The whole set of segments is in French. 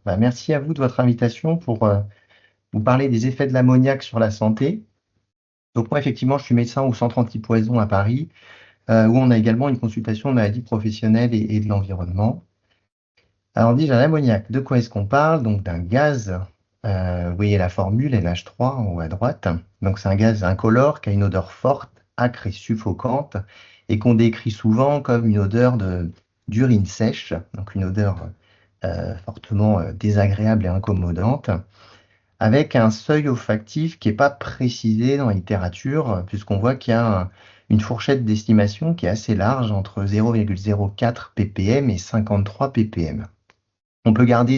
Merci à vous de votre invitation pour vous parler des effets de l'ammoniac sur la santé. Donc moi, effectivement, je suis médecin au centre antipoison à Paris, où on a également une consultation de maladies professionnelles et de l'environnement. Alors déjà, l'ammoniac, de quoi est-ce qu'on parle? Donc d'un gaz, vous voyez la formule NH3 en haut à droite. Donc c'est un gaz incolore qui a une odeur forte, âcre et suffocante, et qu'on décrit souvent comme une odeur d'urine sèche, donc une odeur fortement désagréable et incommodante, avec un seuil olfactif qui n'est pas précisé dans la littérature, puisqu'on voit qu'il y a une fourchette d'estimation qui est assez large, entre 0,04 ppm et 53 ppm. On peut garder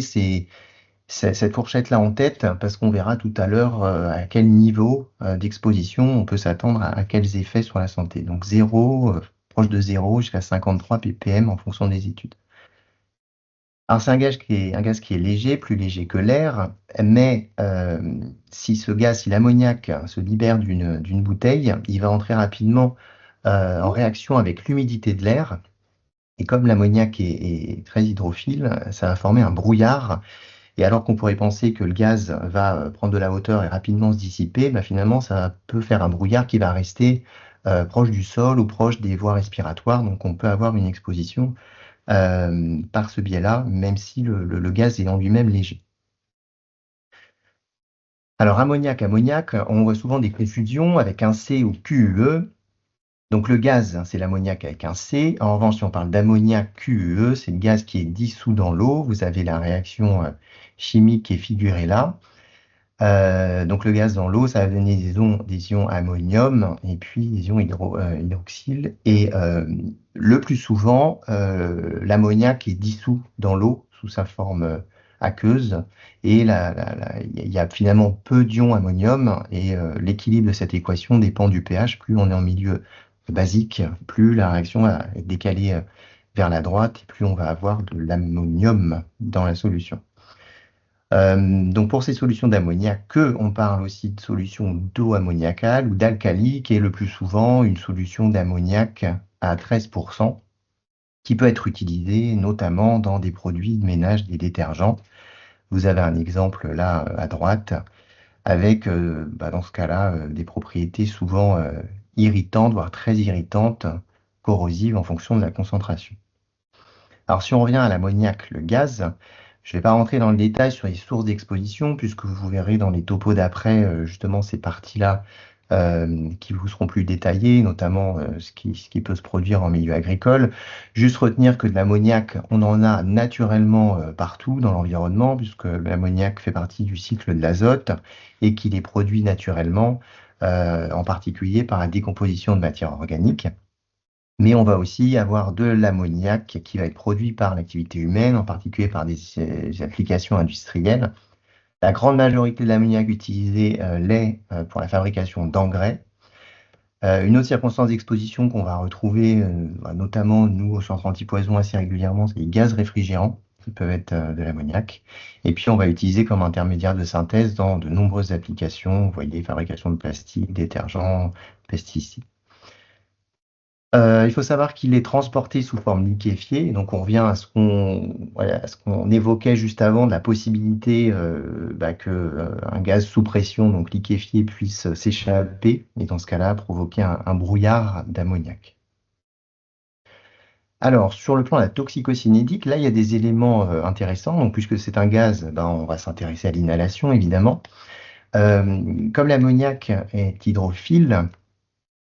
cette fourchette-là en tête, parce qu'on verra tout à l'heure à quel niveau d'exposition on peut s'attendre à quels effets sur la santé. Donc 0, proche de 0 jusqu'à 53 ppm en fonction des études. Alors c'est un gaz qui est léger, plus léger que l'air, mais si l'ammoniac se libère d'une bouteille, il va entrer rapidement en réaction avec l'humidité de l'air. Et comme l'ammoniac est très hydrophile, ça va former un brouillard. Et alors qu'on pourrait penser que le gaz va prendre de la hauteur et rapidement se dissiper, finalement ça peut faire un brouillard qui va rester proche du sol ou proche des voies respiratoires. Donc on peut avoir une exposition par ce biais-là, même si le gaz est en lui-même léger. Alors ammoniac, on voit souvent des confusions avec un C ou QUE. Donc le gaz, c'est l'ammoniac avec un C. En revanche, si on parle d'ammoniac QUE, c'est le gaz qui est dissous dans l'eau. Vous avez la réaction chimique qui est figurée là. Donc le gaz dans l'eau, ça va donner des ions ammonium et puis des ions hydroxyle. Et le plus souvent, l'ammoniac est dissous dans l'eau sous sa forme aqueuse. Et il y a finalement peu d'ions ammonium. Et l'équilibre de cette équation dépend du pH. Plus on est en milieu basique, plus la réaction va être décalée vers la droite et plus on va avoir de l'ammonium dans la solution. Donc pour ces solutions d'ammoniac, on parle aussi de solution d'eau ammoniacale ou d'alcali, qui est le plus souvent une solution d'ammoniac à 13%, qui peut être utilisée notamment dans des produits de ménage, des détergents. Vous avez un exemple là à droite, avec dans ce cas-là des propriétés souvent irritantes, voire très irritantes, corrosives en fonction de la concentration. Alors si on revient à l'ammoniac, le gaz, je ne vais pas rentrer dans le détail sur les sources d'exposition, puisque vous verrez dans les topos d'après, justement, ces parties-là qui vous seront plus détaillées, notamment ce qui peut se produire en milieu agricole. Juste retenir que de l'ammoniac, on en a naturellement partout dans l'environnement, puisque l'ammoniac fait partie du cycle de l'azote et qu'il est produit naturellement, en particulier par la décomposition de matières organiques. Mais on va aussi avoir de l'ammoniac qui va être produit par l'activité humaine, en particulier par des applications industrielles. La grande majorité de l'ammoniac utilisé l'est pour la fabrication d'engrais. Une autre circonstance d'exposition qu'on va retrouver, notamment nous au centre antipoison assez régulièrement, c'est les gaz réfrigérants qui peuvent être de l'ammoniac. Et puis on va l'utiliser comme intermédiaire de synthèse dans de nombreuses applications, vous voyez, fabrication de plastique, détergents, pesticides. Il faut savoir qu'il est transporté sous forme liquéfiée, donc on revient à ce qu'on évoquait juste avant, de la possibilité qu'un gaz sous pression, donc liquéfié, puisse s'échapper, et dans ce cas-là, provoquer un brouillard d'ammoniac. Alors, sur le plan de la toxicocinétique, là, il y a des éléments intéressants. Donc, puisque c'est un gaz, on va s'intéresser à l'inhalation, évidemment. Comme l'ammoniac est hydrophile,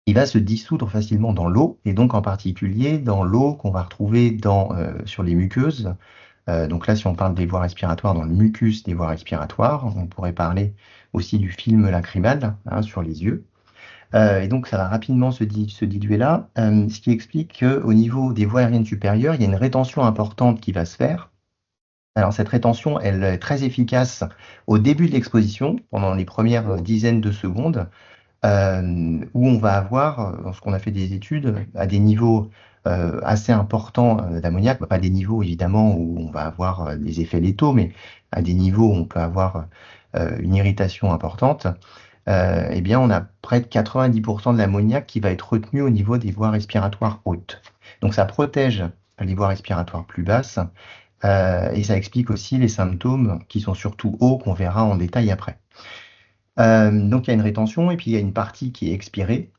il va se dissoudre facilement dans l'eau, et donc en particulier dans l'eau qu'on va retrouver sur les muqueuses. Donc là, si on parle des voies respiratoires, dans le mucus des voies respiratoires, on pourrait parler aussi du film lacrymal sur les yeux. Et donc ça va rapidement se diluer là, ce qui explique qu'au niveau des voies aériennes supérieures, il y a une rétention importante qui va se faire. Alors cette rétention, elle est très efficace au début de l'exposition, pendant les premières dizaines de secondes, où on va avoir, lorsqu'on a fait des études, à des niveaux assez importants d'ammoniac, pas des niveaux évidemment où on va avoir des effets létaux, mais à des niveaux où on peut avoir une irritation importante, eh bien on a près de 90% de l'ammoniac qui va être retenu au niveau des voies respiratoires hautes. Donc ça protège les voies respiratoires plus basses, Et ça explique aussi les symptômes qui sont surtout hauts, qu'on verra en détail après. Donc il y a une rétention et puis il y a une partie qui est expirée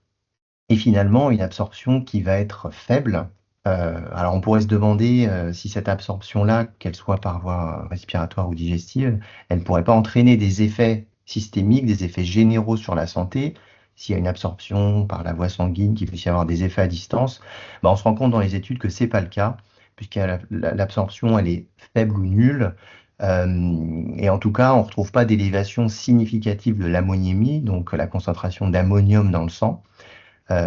et finalement une absorption qui va être faible. Alors on pourrait se demander si cette absorption-là, qu'elle soit par voie respiratoire ou digestive, elle ne pourrait pas entraîner des effets systémiques, des effets généraux sur la santé. S'il y a une absorption par la voie sanguine, qu'il puisse y avoir des effets à distance, on se rend compte dans les études que ce n'est pas le cas, puisque l'absorption elle est faible ou nulle. Et en tout cas, on ne retrouve pas d'élévation significative de l'ammoniémie, donc la concentration d'ammonium dans le sang.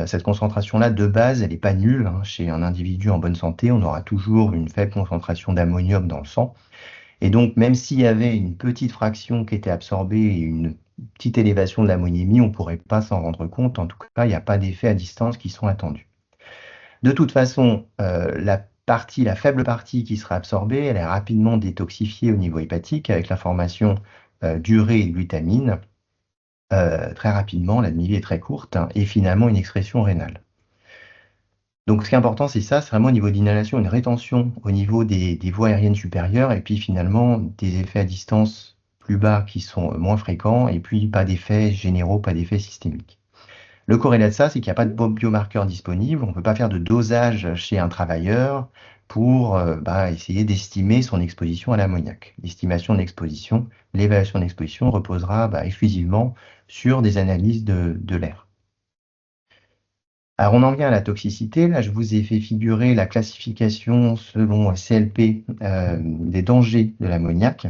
Cette concentration-là, de base, elle n'est pas nulle, hein. Chez un individu en bonne santé, on aura toujours une faible concentration d'ammonium dans le sang. Et donc, même s'il y avait une petite fraction qui était absorbée et une petite élévation de l'ammoniémie, on ne pourrait pas s'en rendre compte. En tout cas, il n'y a pas d'effets à distance qui sont attendus. De toute façon, la faible partie qui sera absorbée, elle est rapidement détoxifiée au niveau hépatique avec la formation d'urée et de glutamine. Très rapidement, la demi-vie est très courte, hein, et finalement une excrétion rénale. Donc ce qui est important, c'est ça, c'est vraiment au niveau d'inhalation, une rétention au niveau des voies aériennes supérieures, et puis finalement des effets à distance plus bas qui sont moins fréquents, et puis pas d'effets généraux, pas d'effets systémiques. Le corrélat de ça, c'est qu'il n'y a pas de biomarqueur disponible, on ne peut pas faire de dosage chez un travailleur pour essayer d'estimer son exposition à l'ammoniac. L'estimation de l'exposition, l'évaluation de l'exposition reposera exclusivement sur des analyses de l'air. Alors on en vient à la toxicité. Là, je vous ai fait figurer la classification selon CLP des dangers de l'ammoniac.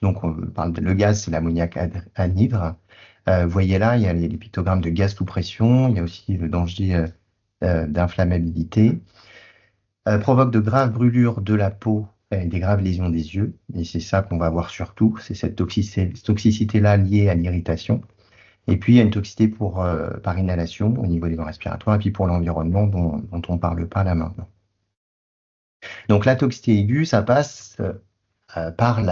Donc on parle le gaz, c'est l'ammoniac anhydre. Vous voyez là, il y a les pictogrammes de gaz sous pression, il y a aussi le danger d'inflammabilité. Provoque de graves brûlures de la peau et des graves lésions des yeux. Et c'est ça qu'on va voir surtout, c'est cette toxicité-là liée à l'irritation. Et puis, il y a une toxicité par inhalation au niveau des voies respiratoires, et puis pour l'environnement dont on ne parle pas là maintenant. Donc la toxicité aiguë, ça passe par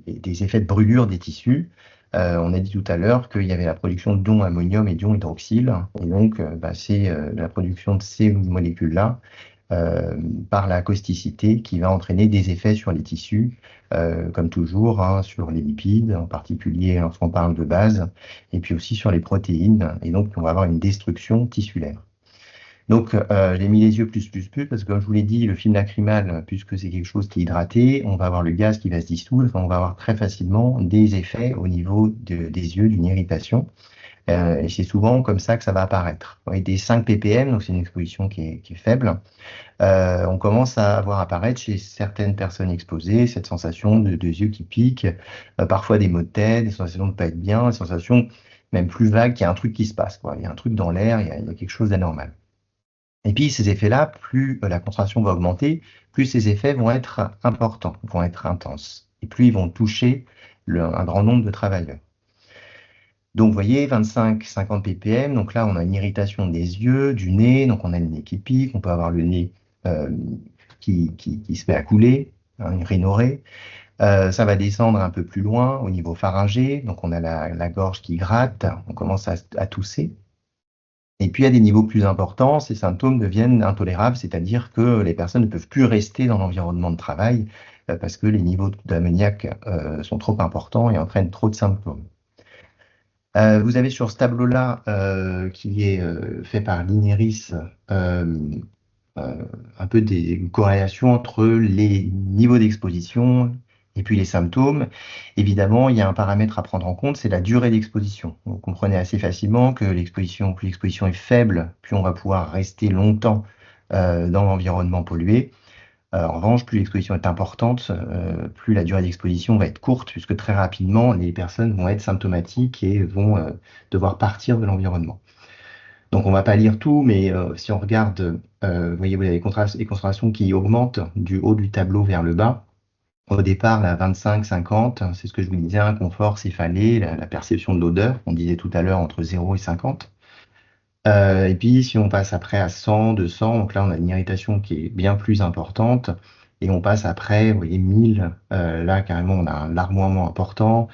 des effets de brûlure des tissus. On a dit tout à l'heure qu'il y avait la production d'ion ammonium et d'ion hydroxyle. Et donc, c'est la production de ces molécules-là par la causticité qui va entraîner des effets sur les tissus, comme toujours, hein, sur les lipides, en particulier lorsqu'on parle de base, et puis aussi sur les protéines. Et donc, on va avoir une destruction tissulaire. Donc, j'ai mis les yeux plus, parce que comme je vous l'ai dit, le film lacrymal, puisque c'est quelque chose qui est hydraté, on va avoir le gaz qui va se dissoudre, on va avoir très facilement des effets au niveau des yeux, d'une irritation. Et c'est souvent comme ça que ça va apparaître. Vous voyez, des 5 ppm, donc c'est une exposition qui est faible, on commence à voir apparaître chez certaines personnes exposées cette sensation de yeux qui piquent, parfois des maux de tête, des sensations de ne pas être bien, des sensations même plus vagues qu'il y a un truc qui se passe, quoi. Il y a un truc dans l'air, il y a quelque chose d'anormal. Et puis ces effets-là, plus la concentration va augmenter, plus ces effets vont être importants, vont être intenses, et plus ils vont toucher un grand nombre de travailleurs. Donc vous voyez, 25-50 ppm, donc là on a une irritation des yeux, du nez, donc on a le nez qui pique, on peut avoir le nez qui se met à couler, hein, une rhinorrhée. Ça va descendre un peu plus loin au niveau pharyngé, donc on a la gorge qui gratte, on commence à tousser. Et puis à des niveaux plus importants, ces symptômes deviennent intolérables, c'est-à-dire que les personnes ne peuvent plus rester dans l'environnement de travail parce que les niveaux d'ammoniac sont trop importants et entraînent trop de symptômes. Vous avez sur ce tableau-là, qui est fait par l'INERIS, un peu une corrélation entre les niveaux d'exposition et puis les symptômes. Évidemment, il y a un paramètre à prendre en compte, c'est la durée d'exposition. Vous comprenez assez facilement que plus l'exposition est faible, plus on va pouvoir rester longtemps dans l'environnement pollué. En revanche, plus l'exposition est importante, plus la durée d'exposition va être courte, puisque très rapidement, les personnes vont être symptomatiques et vont devoir partir de l'environnement. Donc on ne va pas lire tout, mais si on regarde, vous voyez, vous avez les concentrations qui augmentent du haut du tableau vers le bas. Au départ, la 25-50, c'est ce que je vous disais, inconfort, céphalée, la perception de l'odeur, on disait tout à l'heure entre 0 et 50. Et puis, si on passe après à 100, 200, donc là, on a une irritation qui est bien plus importante. Et on passe après, vous voyez, 1000, là, carrément, on a un larmoiement important,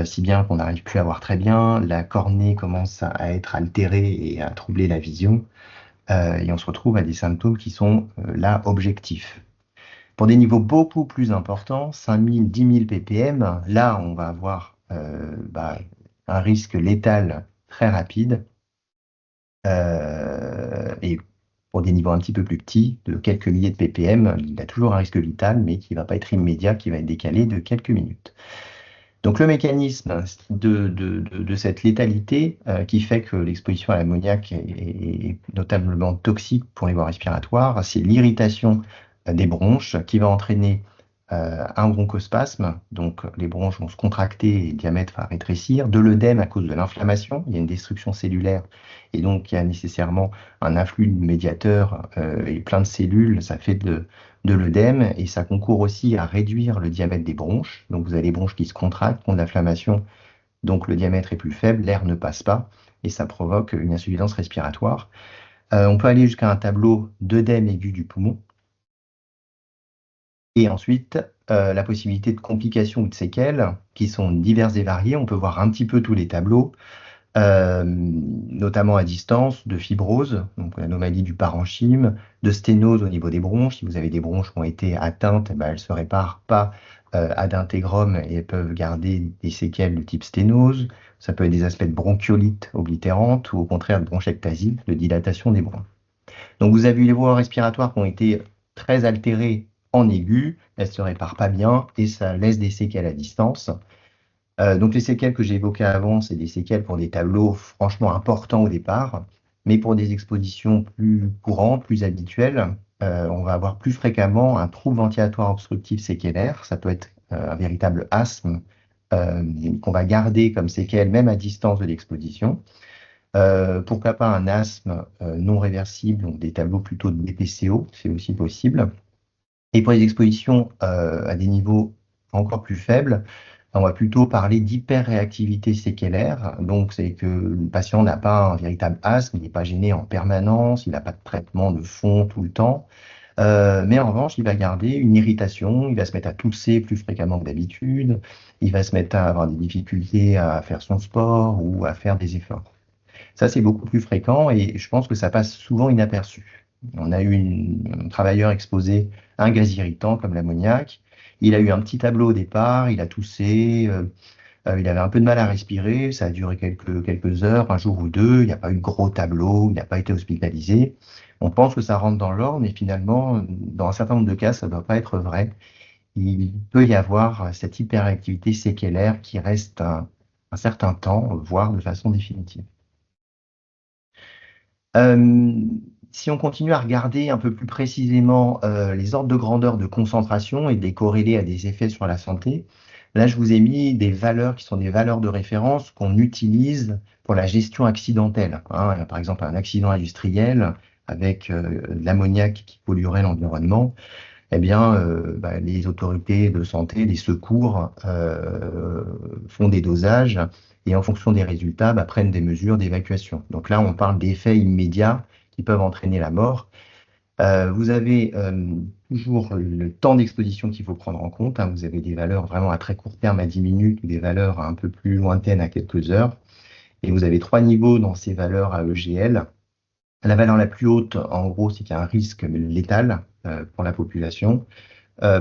si bien qu'on n'arrive plus à voir très bien. La cornée commence à être altérée et à troubler la vision. Et on se retrouve à des symptômes qui sont là objectifs. Pour des niveaux beaucoup plus importants, 5000, 10 000 ppm, là, on va avoir un risque létal très rapide. Et pour des niveaux un petit peu plus petits, de quelques milliers de ppm, il a toujours un risque létal, mais qui ne va pas être immédiat, qui va être décalé de quelques minutes. Donc le mécanisme de cette létalité qui fait que l'exposition à l'ammoniac est notablement toxique pour les voies respiratoires, c'est l'irritation des bronches qui va entraîner un bronchospasme, donc les bronches vont se contracter et le diamètre va rétrécir, de l'œdème à cause de l'inflammation, il y a une destruction cellulaire et donc il y a nécessairement un afflux de médiateurs et plein de cellules, ça fait de l'œdème et ça concourt aussi à réduire le diamètre des bronches. Donc vous avez les bronches qui se contractent, qui ont de l'inflammation, donc le diamètre est plus faible, l'air ne passe pas et ça provoque une insuffisance respiratoire. On peut aller jusqu'à un tableau d'œdème aigu du poumon. Et ensuite, la possibilité de complications ou de séquelles qui sont diverses et variées. On peut voir un petit peu tous les tableaux, notamment à distance, de fibrose, donc l'anomalie du parenchyme, de sténose au niveau des bronches. Si vous avez des bronches qui ont été atteintes, elles ne se réparent pas ad intégrum et elles peuvent garder des séquelles de type sténose. Ça peut être des aspects de bronchiolite oblitérante ou au contraire de bronchectasie, de dilatation des bronches. Donc vous avez eu les voies respiratoires qui ont été très altérées en aigu, elles ne se réparent pas bien et ça laisse des séquelles à distance. Donc les séquelles que j'ai évoquées avant, c'est des séquelles pour des tableaux franchement importants au départ, mais pour des expositions plus courantes, plus habituelles, on va avoir plus fréquemment un trouble ventilatoire obstructif séquellaire. Ça peut être un véritable asthme qu'on va garder comme séquelle même à distance de l'exposition. Pourquoi pas un asthme non réversible, donc des tableaux plutôt de BPCO, c'est aussi possible. Et pour les expositions à des niveaux encore plus faibles, on va plutôt parler d'hyperréactivité séquellaire. Donc, c'est que le patient n'a pas un véritable asthme, il n'est pas gêné en permanence, il n'a pas de traitement de fond tout le temps. Mais en revanche, il va garder une irritation, il va se mettre à tousser plus fréquemment que d'habitude, il va se mettre à avoir des difficultés à faire son sport ou à faire des efforts. Ça, c'est beaucoup plus fréquent et je pense que ça passe souvent inaperçu. On a eu un travailleur exposé à un gaz irritant comme l'ammoniac. Il a eu un petit tableau au départ, il a toussé, il avait un peu de mal à respirer, ça a duré quelques heures, un jour ou deux, il n'y a pas eu de gros tableau, il n'a pas été hospitalisé. On pense que ça rentre dans l'ordre, mais finalement, dans un certain nombre de cas, ça ne doit pas être vrai. Il peut y avoir cette hyperactivité séquellaire qui reste un certain temps, voire de façon définitive. Euh, Si on continue à regarder un peu plus précisément les ordres de grandeur de concentration et de les corréler à des effets sur la santé, là je vous ai mis des valeurs qui sont des valeurs de référence qu'on utilise pour la gestion accidentelle. Hein. Par exemple, un accident industriel avec de l'ammoniac qui polluerait l'environnement, eh bien, les autorités de santé, les secours font des dosages et en fonction des résultats, prennent des mesures d'évacuation. Donc là, on parle d'effets immédiats qui peuvent entraîner la mort. Vous avez toujours le temps d'exposition qu'il faut prendre en compte. Hein. Vous avez des valeurs vraiment à très court terme, à 10 minutes, ou des valeurs un peu plus lointaines à quelques heures. Et vous avez 3 niveaux dans ces valeurs à EGL. La valeur la plus haute, en gros, c'est qu'il y a un risque létal pour la population.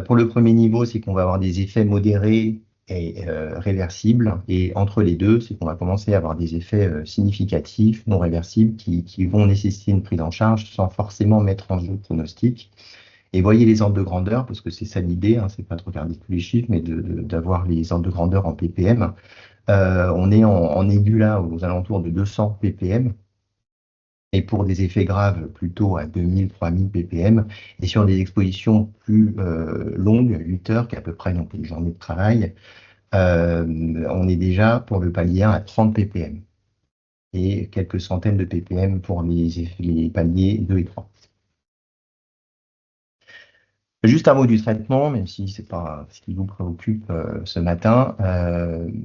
Pour le premier niveau, c'est qu'on va avoir des effets modérés et réversibles. Et entre les deux, c'est qu'on va commencer à avoir des effets significatifs, non réversibles, qui vont nécessiter une prise en charge sans forcément mettre en jeu le pronostic. Et voyez les ordres de grandeur, parce que c'est ça l'idée, hein, c'est pas de regarder tous les chiffres, mais d'avoir les ordres de grandeur en ppm. On est en aigu là aux alentours de 200 ppm. Et pour des effets graves, plutôt à 2000, 3000 ppm, et sur des expositions plus longues, 8 heures, qui est à peu près donc, une journée de travail, on est déjà pour le palier 1 à 30 ppm, et quelques centaines de ppm pour les paliers 2 et 3. Juste un mot du traitement, même si ce n'est pas ce qui vous préoccupe ce matin.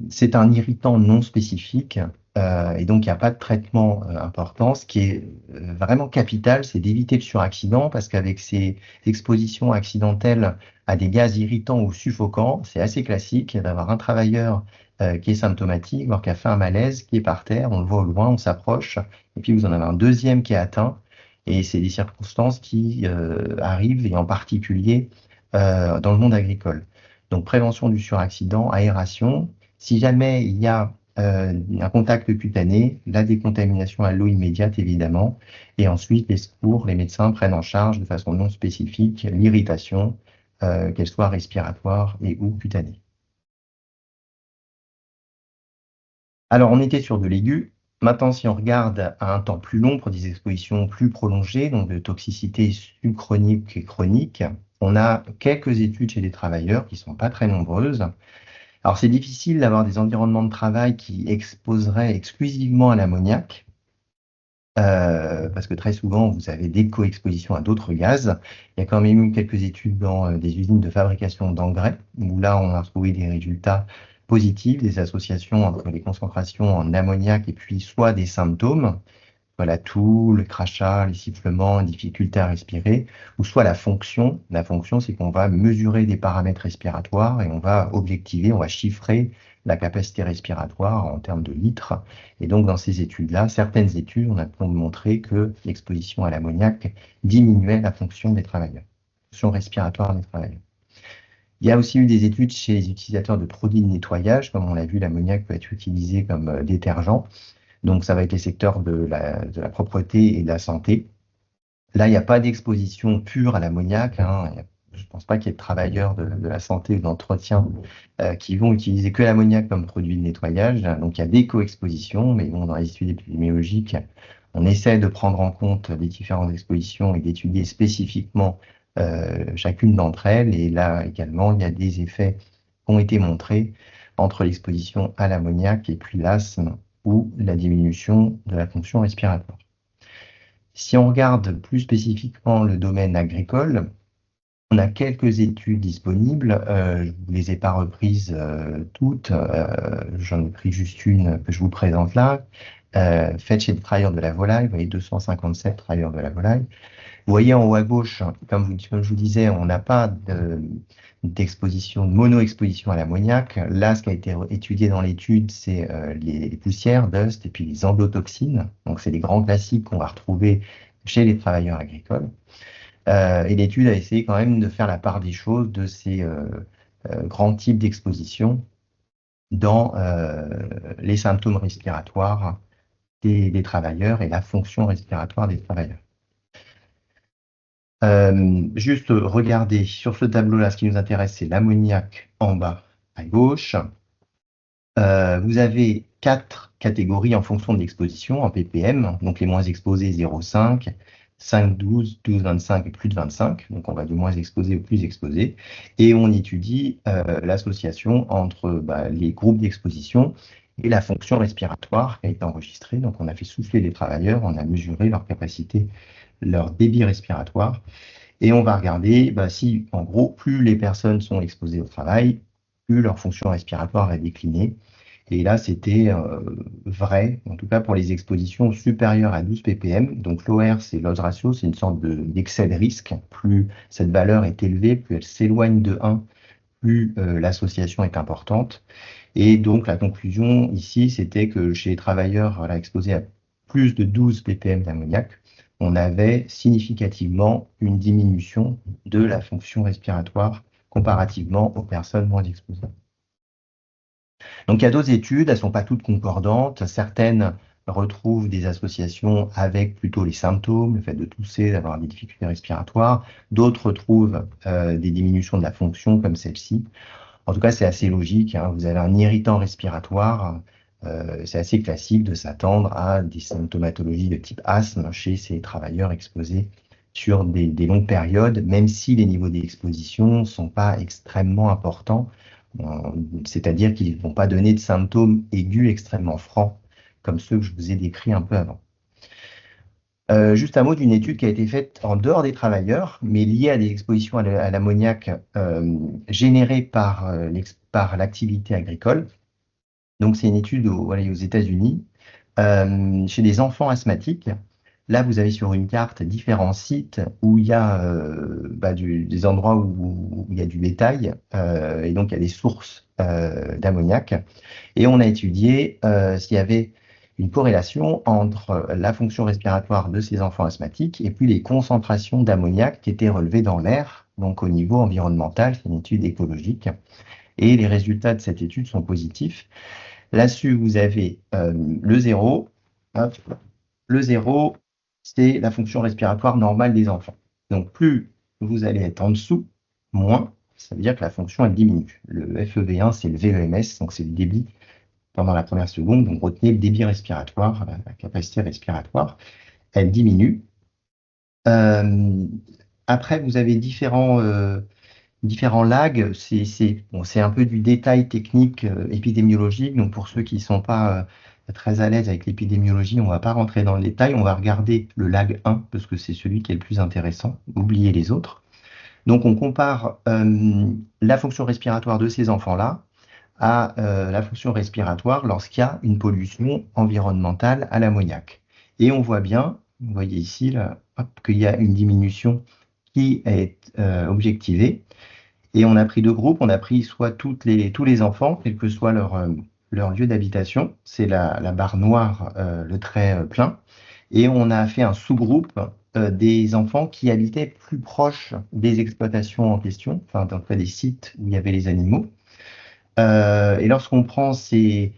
C'est un irritant non spécifique et donc il n'y a pas de traitement important. Ce qui est vraiment capital, c'est d'éviter le suraccident parce qu'avec ces expositions accidentelles à des gaz irritants ou suffocants, c'est assez classique d'avoir un travailleur qui est symptomatique, voire qui a fait un malaise, qui est par terre, on le voit au loin, on s'approche, et puis vous en avez un deuxième qui est atteint. Et c'est des circonstances qui arrivent, et en particulier dans le monde agricole. Donc prévention du suraccident, aération. Si jamais il y a un contact cutané, la décontamination à l'eau immédiate évidemment, et ensuite les secours, les médecins prennent en charge de façon non spécifique l'irritation, qu'elle soit respiratoire et ou cutanée. Alors, on était sur de l'aigu. Maintenant, si on regarde à un temps plus long pour des expositions plus prolongées, donc de toxicité subchronique et chronique, on a quelques études chez les travailleurs qui sont pas très nombreuses. Alors, c'est difficile d'avoir des environnements de travail qui exposeraient exclusivement à l'ammoniac, parce que très souvent, vous avez des co-expositions à d'autres gaz. Il y a quand même eu quelques études dans des usines de fabrication d'engrais, où là, on a retrouvé des résultats positifs, des associations entre les concentrations en ammoniac et puis soit des symptômes, soit la toux, le crachat, les sifflements, les difficultés à respirer, ou soit la fonction. La fonction, c'est qu'on va mesurer des paramètres respiratoires et on va objectiver, on va chiffrer la capacité respiratoire en termes de litres. Et donc, dans ces études-là, certaines études, on a pu montrer que l'exposition à l'ammoniac diminuait la fonction des travailleurs, la fonction respiratoire des travailleurs. Il y a aussi eu des études chez les utilisateurs de produits de nettoyage. Comme on l'a vu, l'ammoniac peut être utilisé comme détergent. Donc, ça va être les secteurs de la propreté et de la santé. Là, il n'y a pas d'exposition pure à l'ammoniac, hein. Je ne pense pas qu'il y ait de travailleurs de la santé ou d'entretien qui vont utiliser que l'ammoniac comme produit de nettoyage. Donc, il y a des co-expositions, mais bon, dans les études épidémiologiques, on essaie de prendre en compte les différentes expositions et d'étudier spécifiquement chacune d'entre elles. Et là également, il y a des effets qui ont été montrés entre l'exposition à l'ammoniac et puis l'asthme ou la diminution de la fonction respiratoire. Si on regarde plus spécifiquement le domaine agricole, on a quelques études disponibles. Je ne vous les ai pas reprises toutes. J'en ai pris juste une que je vous présente là, faite chez les travailleurs de la volaille. Vous voyez, 257 travailleurs de la volaille. Vous voyez en haut à gauche, comme je vous disais, on n'a pas d'exposition, de mono-exposition à l'ammoniac. Là, ce qui a été étudié dans l'étude, c'est les poussières, dust, et puis les endotoxines. Donc, c'est les grands classiques qu'on va retrouver chez les travailleurs agricoles. Et l'étude a essayé quand même de faire la part des choses de ces grands types d'exposition dans les symptômes respiratoires des travailleurs et la fonction respiratoire des travailleurs. Juste regardez sur ce tableau-là, ce qui nous intéresse, c'est l'ammoniac en bas à gauche. Vous avez 4 catégories en fonction de l'exposition en ppm, donc les moins exposés 0,5, 5, 12, 12, 25 et plus de 25, donc on va du moins exposé au plus exposé, et on étudie l'association entre les groupes d'exposition et la fonction respiratoire qui a été enregistrée. Donc on a fait souffler les travailleurs, on a mesuré leur capacité, leur débit respiratoire, et on va regarder si, en gros, plus les personnes sont exposées au travail, plus leur fonction respiratoire est déclinée. Et là, c'était vrai, en tout cas pour les expositions supérieures à 12 ppm. Donc l'OR, c'est l'odds ratio, c'est une sorte d'excès de risque. Plus cette valeur est élevée, plus elle s'éloigne de 1, plus l'association est importante. Et donc la conclusion ici, c'était que chez les travailleurs exposés à plus de 12 ppm d'ammoniac, on avait significativement une diminution de la fonction respiratoire comparativement aux personnes moins exposées. Donc il y a d'autres études, elles ne sont pas toutes concordantes. Certaines retrouvent des associations avec plutôt les symptômes, le fait de tousser, d'avoir des difficultés respiratoires. D'autres retrouvent des diminutions de la fonction comme celle-ci. En tout cas, c'est assez logique, hein. Vous avez un irritant respiratoire. C'est assez classique de s'attendre à des symptomatologies de type asthme chez ces travailleurs exposés sur des longues périodes, même si les niveaux d'exposition ne sont pas extrêmement importants. C'est-à-dire qu'ils ne vont pas donner de symptômes aigus extrêmement francs, comme ceux que je vous ai décrits un peu avant. Juste un mot d'une étude qui a été faite en dehors des travailleurs, mais liée à des expositions à l'ammoniac générées par l'activité agricole. Donc, c'est une étude aux États-Unis, chez des enfants asthmatiques. Là, vous avez sur une carte différents sites où il y a des endroits où il y a du bétail, et donc il y a des sources d'ammoniac. Et on a étudié s'il y avait une corrélation entre la fonction respiratoire de ces enfants asthmatiques et puis les concentrations d'ammoniac qui étaient relevées dans l'air donc au niveau environnemental, c'est une étude écologique. Et les résultats de cette étude sont positifs. Là-dessus, vous avez le zéro. Hop. Le zéro, c'est la fonction respiratoire normale des enfants. Donc plus vous allez être en dessous, moins, ça veut dire que la fonction, elle diminue. Le FEV1, c'est le VEMS, donc c'est le débit pendant la première seconde. Donc retenez le débit respiratoire, la capacité respiratoire, elle diminue. Après, vous avez différents lags. C'est un peu du détail technique épidémiologique. Donc pour ceux qui ne sont pas très à l'aise avec l'épidémiologie, on ne va pas rentrer dans le détail. On va regarder le lag 1 parce que c'est celui qui est le plus intéressant. Oubliez les autres. Donc on compare la fonction respiratoire de ces enfants-là à la fonction respiratoire lorsqu'il y a une pollution environnementale à l'ammoniac. Et on voit bien, vous voyez ici, là, qu'il y a une diminution qui est objectivée. Et on a pris deux groupes, on a pris soit tous les enfants, quel que soit leur lieu d'habitation, c'est la barre noire, le trait plein, et on a fait un sous-groupe des enfants qui habitaient plus proche des exploitations en question, enfin dans le cas des sites où il y avait les animaux. Et lorsqu'on prend ce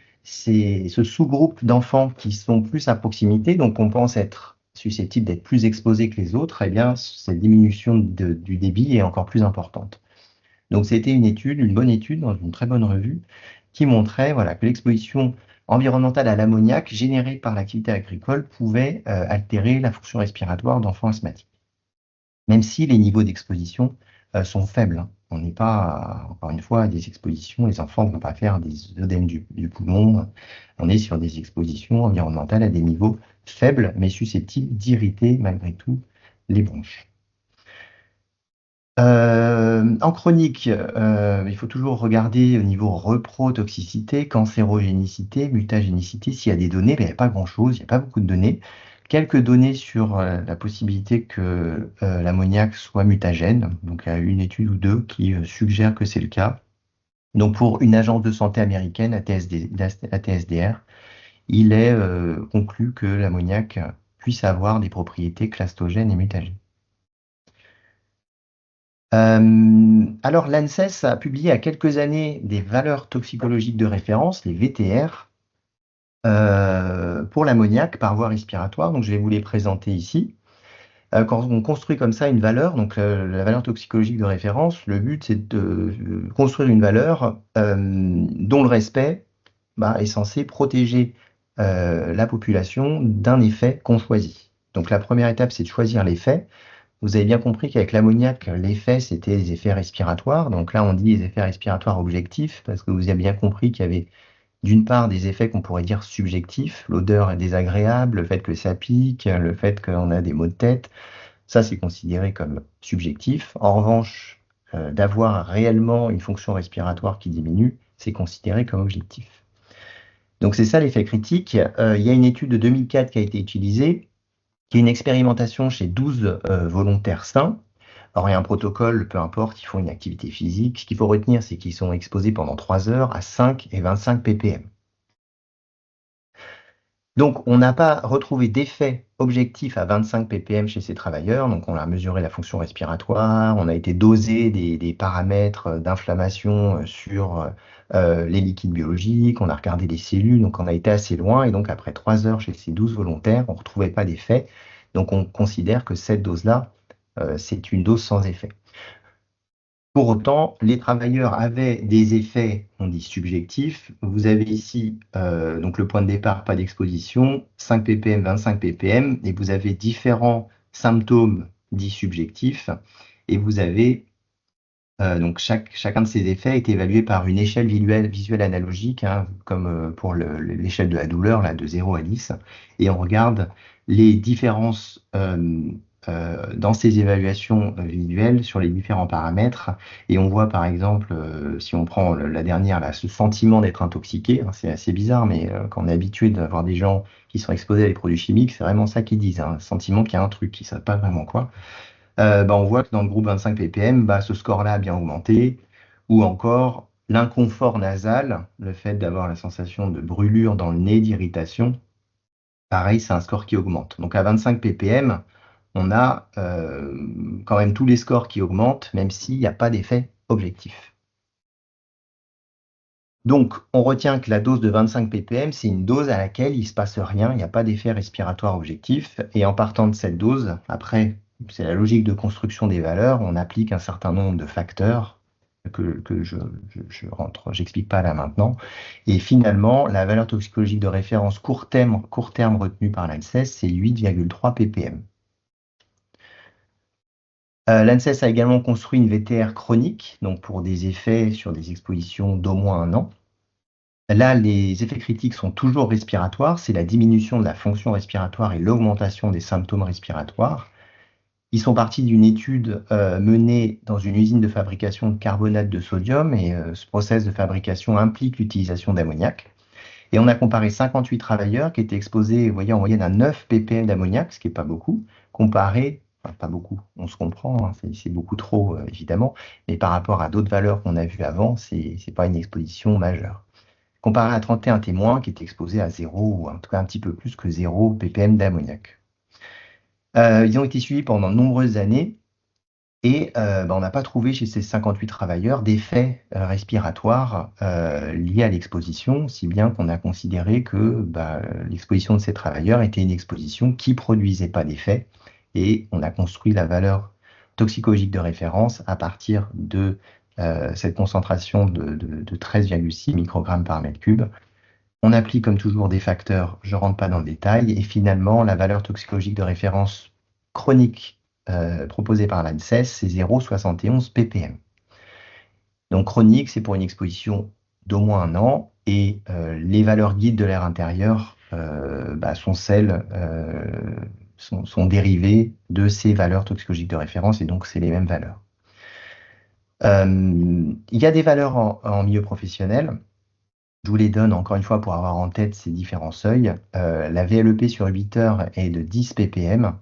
sous-groupe d'enfants qui sont plus à proximité, donc on pense être susceptibles d'être plus exposés que les autres, eh bien cette diminution du débit est encore plus importante. Donc c'était une bonne étude dans une très bonne revue qui montrait voilà, que l'exposition environnementale à l'ammoniac générée par l'activité agricole pouvait altérer la fonction respiratoire d'enfants asthmatiques. Même si les niveaux d'exposition sont faibles, hein. On n'est pas, encore une fois, à des expositions, les enfants ne vont pas faire des œdèmes du poumon. On est sur des expositions environnementales à des niveaux faibles, mais susceptibles d'irriter malgré tout les bronches. En chronique, il faut toujours regarder au niveau reprotoxicité, cancérogénicité, mutagénicité. S'il y a des données, ben, il n'y a pas grand-chose, il n'y a pas beaucoup de données. Quelques données sur la possibilité que l'ammoniac soit mutagène. Donc, il y a une étude ou deux qui suggèrent que c'est le cas. Donc, pour une agence de santé américaine, ATSDR, il est conclu que l'ammoniac puisse avoir des propriétés clastogènes et mutagènes. Alors, l'ANSES a publié il y a quelques années des valeurs toxicologiques de référence, les VTR, pour l'ammoniac par voie respiratoire. Donc, je vais vous les présenter ici. Quand on construit comme ça une valeur, donc la valeur toxicologique de référence, le but c'est de construire une valeur dont le respect est censé protéger la population d'un effet qu'on choisit. Donc, la première étape, c'est de choisir l'effet. Vous avez bien compris qu'avec l'ammoniac, l'effet, c'était les effets respiratoires. Donc là, on dit les effets respiratoires objectifs, parce que vous avez bien compris qu'il y avait d'une part des effets qu'on pourrait dire subjectifs. L'odeur est désagréable, le fait que ça pique, le fait qu'on a des maux de tête. Ça, c'est considéré comme subjectif. En revanche, d'avoir réellement une fonction respiratoire qui diminue, c'est considéré comme objectif. Donc c'est ça l'effet critique. Il y a une étude de 2004 qui a été utilisée, qui est une expérimentation chez 12 volontaires sains. Alors, il y a un protocole, peu importe, ils font une activité physique. Ce qu'il faut retenir, c'est qu'ils sont exposés pendant 3 heures à 5 et 25 ppm. Donc, on n'a pas retrouvé d'effet objectif à 25 ppm chez ces travailleurs. Donc, on a mesuré la fonction respiratoire, on a été dosé des paramètres d'inflammation sur les liquides biologiques, on a regardé les cellules, donc on a été assez loin. Et donc, après 3 heures chez ces 12 volontaires, on ne retrouvait pas d'effet. Donc, on considère que cette dose-là, c'est une dose sans effet. Pour autant, les travailleurs avaient des effets, on dit subjectifs. Vous avez ici donc le point de départ, pas d'exposition, 5 ppm, 25 ppm, et vous avez différents symptômes dits subjectifs, et vous avez donc chacun de ces effets est évalué par une échelle visuelle analogique, hein, comme pour l'échelle de la douleur, là, de 0 à 10, et on regarde les différences dans ces évaluations visuelles sur les différents paramètres. Et on voit par exemple, si on prend la dernière, là, ce sentiment d'être intoxiqué, hein, c'est assez bizarre, mais quand on est habitué d'avoir des gens qui sont exposés à des produits chimiques, c'est vraiment ça qu'ils disent, hein, un sentiment qu'il y a un truc, ils ne savent pas vraiment quoi. On voit que dans le groupe 25 ppm, ce score-là a bien augmenté, ou encore l'inconfort nasal, le fait d'avoir la sensation de brûlure dans le nez, d'irritation, pareil, c'est un score qui augmente. Donc à 25 ppm, on a quand même tous les scores qui augmentent, même s'il n'y a pas d'effet objectif. Donc, on retient que la dose de 25 ppm, c'est une dose à laquelle il ne se passe rien, il n'y a pas d'effet respiratoire objectif. Et en partant de cette dose, après, c'est la logique de construction des valeurs, on applique un certain nombre de facteurs que j'explique pas là maintenant. Et finalement, la valeur toxicologique de référence court terme retenue par l'ANSES, c'est 8,3 ppm. L'ANSES a également construit une VTR chronique, donc pour des effets sur des expositions d'au moins un an. Là, les effets critiques sont toujours respiratoires, c'est la diminution de la fonction respiratoire et l'augmentation des symptômes respiratoires. Ils sont partis d'une étude menée dans une usine de fabrication de carbonate de sodium et ce process de fabrication implique l'utilisation d'ammoniac. Et on a comparé 58 travailleurs qui étaient exposés, vous voyez, en moyenne à 9 ppm d'ammoniac, ce qui n'est pas beaucoup, comparé, enfin pas beaucoup, on se comprend, hein, c'est beaucoup trop évidemment, mais par rapport à d'autres valeurs qu'on a vues avant, c'est pas une exposition majeure. Comparé à 31 témoins qui étaient exposés à 0, ou en tout cas un petit peu plus que 0 ppm d'ammoniac. Ils ont été suivis pendant de nombreuses années et on n'a pas trouvé chez ces 58 travailleurs d'effets respiratoires liés à l'exposition, si bien qu'on a considéré que l'exposition de ces travailleurs était une exposition qui ne produisait pas d'effet et on a construit la valeur toxicologique de référence à partir de cette concentration de 13,6 microgrammes par mètre cube. On applique comme toujours des facteurs, je ne rentre pas dans le détail, et finalement la valeur toxicologique de référence chronique proposée par l'ANSES, c'est 0,71 ppm. Donc chronique, c'est pour une exposition d'au moins un an, et les valeurs guides de l'air intérieur sont dérivées de ces valeurs toxicologiques de référence, et donc c'est les mêmes valeurs. Il y a des valeurs en milieu professionnel. Je vous les donne encore une fois pour avoir en tête ces différents seuils. La VLEP sur 8 heures est de 10 ppm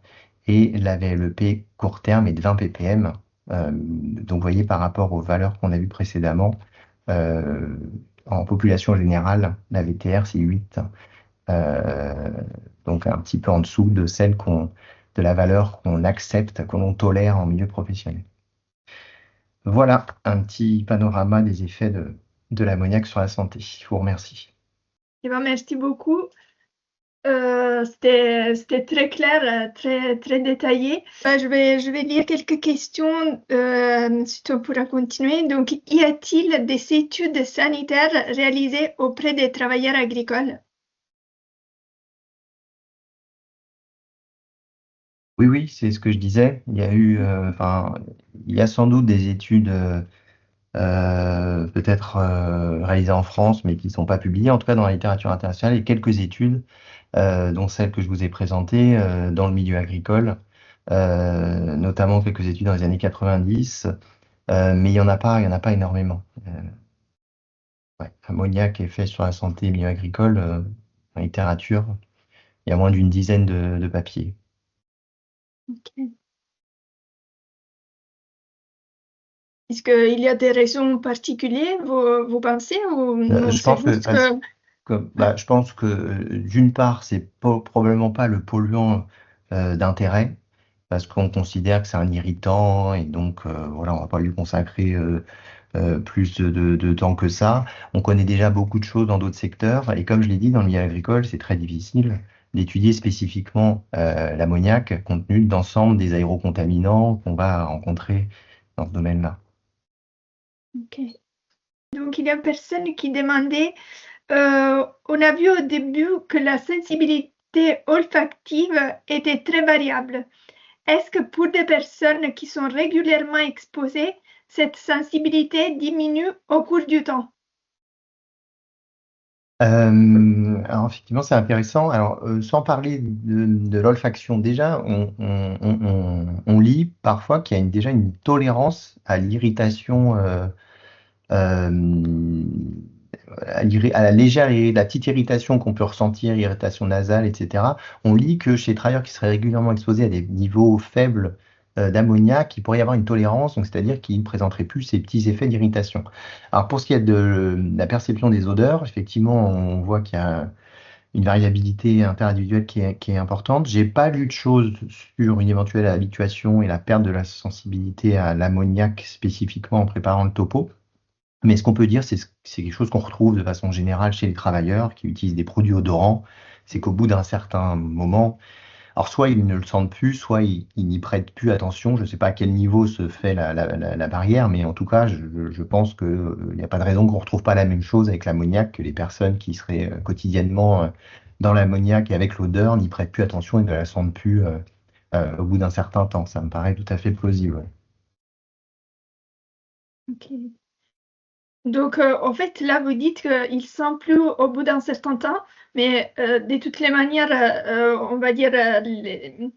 et la VLEP court terme est de 20 ppm. Donc vous voyez par rapport aux valeurs qu'on a vues précédemment, en population générale, la VTR c'est 8. Donc un petit peu en dessous de celle de la valeur qu'on accepte, qu'on tolère en milieu professionnel. Voilà un petit panorama des effets de l'ammoniac sur la santé. Je vous remercie. Eh ben, merci beaucoup. C'était très clair, très détaillé. Je vais lire quelques questions, si on pourra continuer. Donc, y a-t-il des études sanitaires réalisées auprès des travailleurs agricoles? Oui, c'est ce que je disais. Il y a eu, il y a sans doute des études peut-être réalisées en France, mais qui ne sont pas publiées, en tout cas dans la littérature internationale, et quelques études, dont celle que je vous ai présentée dans le milieu agricole, notamment quelques études dans les années 90, mais il y en a pas énormément. Ammoniac effet sur la santé milieu agricole, en littérature, il y a moins d'une dizaine de papiers. Ok. Est-ce qu'il y a des raisons particulières, vous pensez, ou non, je c'est pense juste que... je pense que d'une part, c'est probablement pas le polluant d'intérêt, parce qu'on considère que c'est un irritant, et donc voilà, on va pas lui consacrer plus de temps que ça. On connaît déjà beaucoup de choses dans d'autres secteurs, et comme je l'ai dit, dans le milieu agricole, c'est très difficile d'étudier spécifiquement l'ammoniac compte tenu de l'ensemble des aérocontaminants qu'on va rencontrer dans ce domaine-là. Ok. Donc, il y a une personne qui demandait, on a vu au début que la sensibilité olfactive était très variable. Est-ce que pour des personnes qui sont régulièrement exposées, cette sensibilité diminue au cours du temps? Alors effectivement, c'est intéressant. Alors, sans parler de l'olfaction, déjà, on lit parfois qu'il y a déjà une tolérance à l'irritation, à la petite irritation qu'on peut ressentir, irritation nasale, etc. On lit que chez les travailleurs qui seraient régulièrement exposés à des niveaux faibles d'ammoniac, il pourrait y avoir une tolérance, donc c'est-à-dire qu'ils ne présenteraient plus ces petits effets d'irritation. Alors pour ce qui est de la perception des odeurs, effectivement, on voit qu'il y a une variabilité interindividuelle qui est importante. J'ai pas lu de choses sur une éventuelle habituation et la perte de la sensibilité à l'ammoniac spécifiquement en préparant le topo. Mais ce qu'on peut dire, c'est quelque chose qu'on retrouve de façon générale chez les travailleurs qui utilisent des produits odorants. C'est qu'au bout d'un certain moment, alors soit ils ne le sentent plus, soit ils n'y prêtent plus attention. Je ne sais pas à quel niveau se fait la barrière, mais en tout cas, je pense qu'il n'y a pas de raison qu'on ne retrouve pas la même chose avec l'ammoniac, que les personnes qui seraient quotidiennement dans l'ammoniac et avec l'odeur n'y prêtent plus attention et ne la sentent plus au bout d'un certain temps. Ça me paraît tout à fait plausible. Ouais. Ok. Donc, en fait, là, vous dites qu'il ne sent plus au bout d'un certain temps, mais de toutes les manières, on va dire, il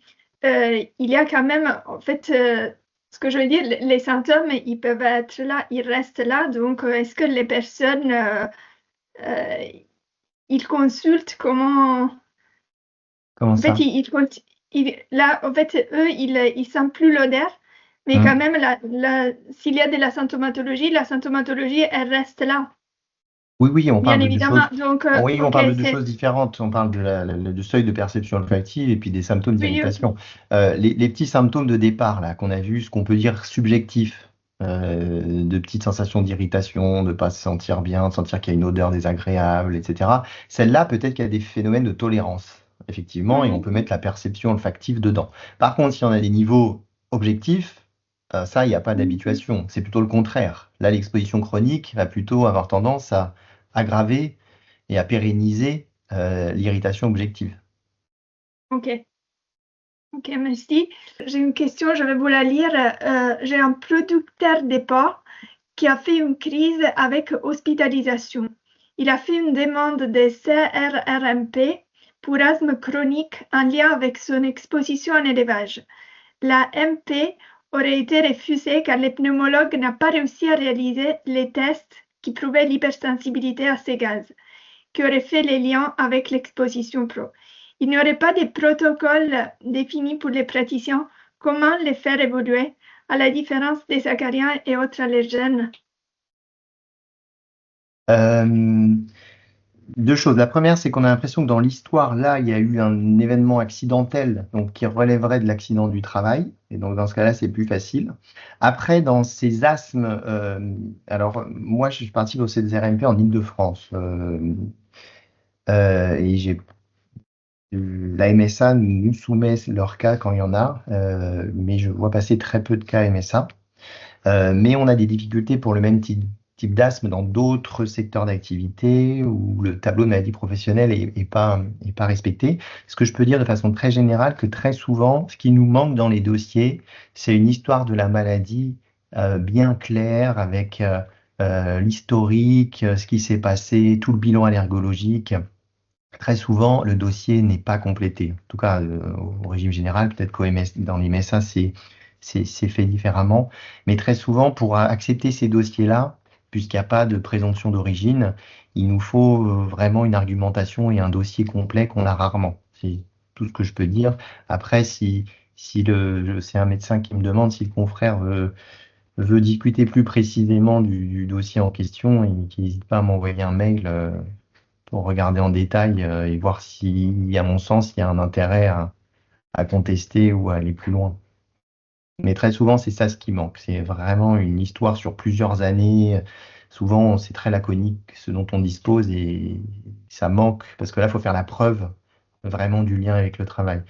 y a quand même, en fait, ce que je veux dire, les symptômes, ils peuvent être là, ils restent là. Donc, est-ce que les personnes, euh, ils consultent comment... Comment En fait, ça? là, en fait, eux, ils sentent plus l'odeur, mais quand Hmm. même, s'il y a de la symptomatologie, elle reste là. Oui, oui, on Bien parle de deux évidemment. choses. Donc, Oui, on OK, parle de deux c'est choses différentes. On parle du seuil de perception olfactive et puis des symptômes oui, d'irritation. Les petits symptômes de départ là qu'on a vus, ce qu'on peut dire subjectif, de petites sensations d'irritation, de pas se sentir bien, de sentir qu'il y a une odeur désagréable, etc. Celle-là, peut-être qu'il y a des phénomènes de tolérance, effectivement, et on peut mettre la perception olfactive dedans. Par contre, si on a des niveaux objectifs, ça, il n'y a pas mhm. d'habituation. C'est plutôt le contraire. Là, l'exposition chronique va plutôt avoir tendance à aggraver et à pérenniser l'irritation objective. OK, OK, merci. J'ai une question, je vais vous la lire. J'ai un producteur de porc qui a fait une crise avec hospitalisation. Il a fait une demande de CRRMP pour asthme chronique en lien avec son exposition en élevage. La MP aurait été refusée car le pneumologue n'a pas réussi à réaliser les tests qui prouvaient l'hypersensibilité à ces gaz, qui auraient fait les liens avec l'exposition pro. Il n'y aurait pas de protocole défini pour les praticiens. Comment les faire évoluer à la différence des acariens et autres allergènes? Euh, Deux choses. La première, c'est qu'on a l'impression que dans l'histoire, là, il y a eu un événement accidentel, donc qui relèverait de l'accident du travail. Et donc, dans ce cas-là, c'est plus facile. Après, dans ces asthmes, alors, moi, je suis parti au CDRMP en Île-de-France. Et la MSA nous soumet leur cas quand il y en a, mais je vois passer très peu de cas MSA. Mais on a des difficultés pour le même type d'asthme dans d'autres secteurs d'activité où le tableau de maladie professionnelle est pas respecté. Ce que je peux dire de façon très générale, que très souvent, ce qui nous manque dans les dossiers, c'est une histoire de la maladie bien claire avec l'historique, ce qui s'est passé, tout le bilan allergologique. Très souvent, le dossier n'est pas complété. En tout cas, au régime général, peut-être dans les MSA, c'est fait différemment. Mais très souvent, pour accepter ces dossiers-là, puisqu'il n'y a pas de présomption d'origine, il nous faut vraiment une argumentation et un dossier complet qu'on a rarement. C'est tout ce que je peux dire. Après, si c'est un médecin qui me demande si le confrère veut discuter plus précisément du dossier en question, et qui n'hésite pas à m'envoyer un mail. Pour regarder en détail et voir si, à mon sens, il y a un intérêt à contester ou à aller plus loin. Mais très souvent, c'est ça ce qui manque. C'est vraiment une histoire sur plusieurs années. Souvent, c'est très laconique ce dont on dispose et ça manque parce que là, il faut faire la preuve vraiment du lien avec le travail.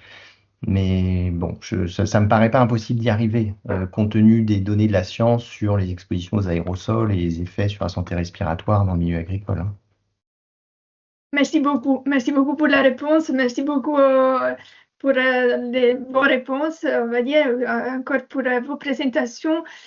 Mais bon, ça me paraît pas impossible d'y arriver, compte tenu des données de la science sur les expositions aux aérosols et les effets sur la santé respiratoire dans le milieu agricole. Hein. Merci beaucoup. Merci beaucoup pour la réponse. Merci beaucoup pour vos réponses, on va dire, encore pour vos présentations.